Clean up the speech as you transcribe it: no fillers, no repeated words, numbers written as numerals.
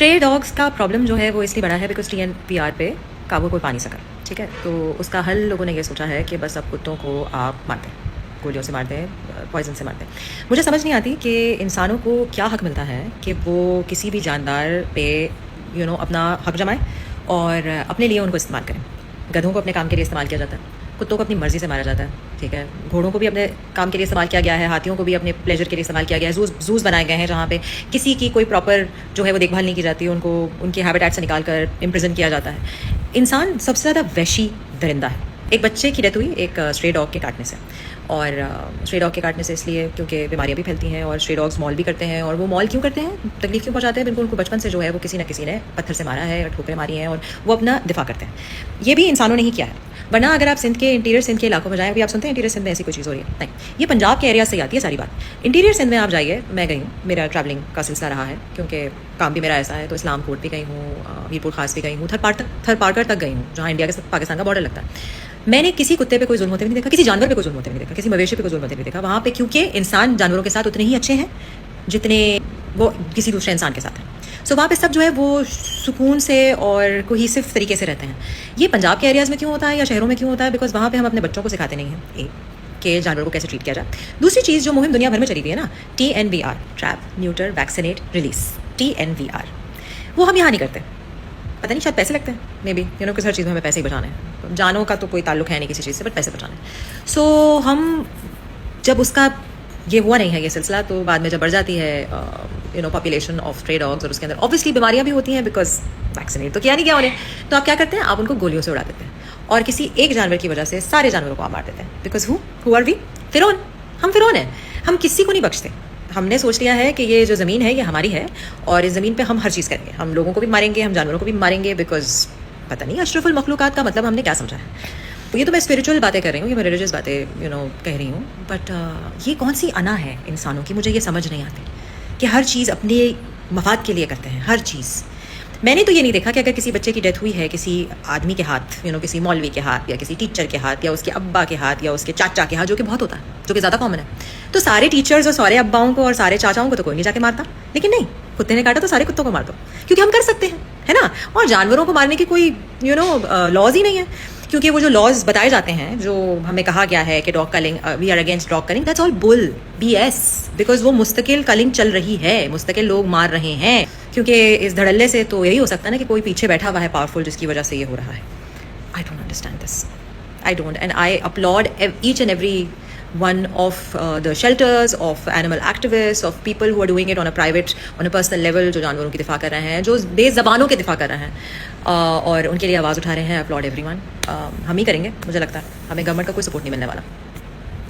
Stray dogs का problem जो है वो इसलिए बड़ा है बिकॉज TNVR पे काबू कोई पा नहीं सका, ठीक है। तो उसका हल लोगों ने ये सोचा है कि बस अब कुत्तों को आप मारते हैं, गोलियों से मारते हैं, पॉइजन से मारते हैं। मुझे समझ नहीं आती कि इंसानों को क्या हक मिलता है कि वो किसी भी जानदार पे अपना हक जमाए और अपने लिए उनको इस्तेमाल करें। गधों को अपने काम के लिए इस्तेमाल किया जाता है, कुत्तों को अपनी मर्ज़ी से मारा जाता है, ठीक है। घोड़ों को भी अपने काम के लिए इस्तेमाल किया गया है, हाथियों को भी अपने प्लेजर के लिए इस्तेमाल किया गया है। जूस बनाए गए हैं जहाँ पे किसी की कोई प्रॉपर जो है वो देखभाल नहीं की जाती, उनको उनके हैबिटेट से निकाल कर इम्प्रिजन किया जाता है। इंसान सबसे ज़्यादा वैशी दरिंदा है। एक बच्चे की डेथ हुई एक स्ट्रे डॉग के काटने से, और स्ट्रे डॉग के काटने से इसलिए क्योंकि बीमारियाँ भी फैलती हैं और स्ट्रे डॉग्स मॉल भी करते हैं। और वो मॉल क्यों करते हैं, तकलीफ क्यों पहुँचाते हैं? बिल्कुल उनको बचपन से जो है वो किसी न किसी ने पत्थर से मारा है, ठोकरें मारी हैं और वो अपना दिफा करते हैं। ये भी इंसानों ने ही किया है। वरना अगर आप सिंध के इंटीरियर सिंध के इलाकों में जाएँ, अभी आप सुनते हैं इंटीरियर सिंध में ऐसी कोई चीज़ हो रही है, नहीं, ये पंजाब के एरिया से ही आती है सारी बात। इंटीरियर सिंध में आप जाइए, मैं गई हूँ, मेरा ट्रैवलिंग का सिलसिला रहा है क्योंकि काम भी मेरा ऐसा है। तो इस्लाम कोट भी गई हूँ, मीरपुर खास भी गई हूँ, थर पारकर तक गई हूँ जहाँ इंडिया के पाकिस्तान का बॉर्डर लगता है। मैंने किसी कुत्ते पे कोई जुल्म होते हुए नहीं देखा, किसी जानवर पे कोई जुल्म होते हुए नहीं देखा, किसी मवेशी पे कोई जुल्म होते हुए नहीं देखा वहाँ पे, क्योंकि इंसान जानवरों के साथ उतने ही अच्छे हैं जितने वो किसी दूसरे इंसान के साथ हैं। सो वहाँ पे सब जो है वो सुकून से और कोहेसिव तरीके से रहते हैं। ये पंजाब के एरियाज़ में क्यों होता है या शहरों में क्यों होता है? बिकॉज वहाँ पे हम अपने बच्चों को सिखाते नहीं हैं एक कि जानवरों को कैसे ट्रीट किया जाए। दूसरी चीज़ जो मुहिम दुनिया भर में चली हुई है ना, TNVR, trap, neuter, vaccinate, release, TNVR, वो हम यहाँ नहीं करते। पता नहीं, शायद पैसे लगते हैं, मे बी किस हर चीज़ में हमें पैसे ही बचाने हैं। जानों का तो कोई ताल्लुक है नहीं किसी चीज़ से, बट पैसे बचाने। सो हम जब उसका ये हुआ नहीं है ये सिलसिला, तो बाद में जब बढ़ जाती है पॉपुलेशन ऑफ स्ट्रे डॉग्स और उसके अंदर ऑब्वियसली बीमारियां भी होती हैं बिकॉज वैक्सीनेट तो किया नहीं गया उन्हें। तो आप क्या करते हैं, आप उनको गोलियों से उड़ा देते हैं और किसी एक जानवर की वजह से सारे जानवरों को आप मार देते हैं। Because who are we? फिरौन। हम फिरौन हैं, हम किसी को नहीं बख्शते। हमने सोच लिया है कि ये जो ज़मीन है ये हमारी है और इस ज़मीन पे हम हर चीज़ करेंगे। हम लोगों को भी मारेंगे, हम जानवरों को भी मारेंगे, बिकॉज पता नहीं अशरफुल मखलूक़ात का मतलब हमने क्या समझा है। ये तो मैं स्पिरिचुअल बातें कर रही हूँ, ये मैं रिलीजियस बातें कह रही हूँ, बट ये कौन सी अना है इंसानों की, मुझे ये समझ नहीं आती कि हर चीज़ अपने मफाद के लिए करते हैं, हर चीज़। मैंने तो ये नहीं देखा कि अगर किसी बच्चे की डेथ हुई है किसी आदमी के हाथ, किसी मौलवी के हाथ या किसी टीचर के हाथ या उसके अब्बा के हाथ या उसके चाचा के हाथ, जो कि बहुत होता है, जो कि ज़्यादा कॉमन है, तो सारे टीचर्स और सारे अब्बाओं को और सारे चाचाओं को तो कोई नहीं जाके मारता। लेकिन नहीं, कुत्ते ने काटा तो सारे कुत्तों को मार दो, क्योंकि हम कर सकते हैं, है ना। और जानवरों को मारने की कोई लॉज ही नहीं है, क्योंकि वो जो लॉज बताए जाते हैं, जो हमें कहा गया है कि dog culling, we are against dog culling, that's all bull, BS। Because वो मुस्तकिल कलिंग चल रही है, मुस्तकिल लोग मार रहे हैं, क्योंकि इस धड़ल्ले से तो यही हो सकता है ना कि कोई पीछे बैठा हुआ है पावरफुल, जिसकी वजह से ये हो रहा है। I don't understand this, I don't, and I upload each and every one of the shelters, of animal activists, of people who are doing it on a private, on a personal level, जो जानवरों की दिफा कर रहे हैं, जो बेज़बानों के दिफा कर रहे हैं और उनके लिए आवाज़ उठा रहे हैं। Upload everyone. हम ही करेंगे, मुझे लगता है हमें गवर्नमेंट का कोई सपोर्ट नहीं मिलने वाला।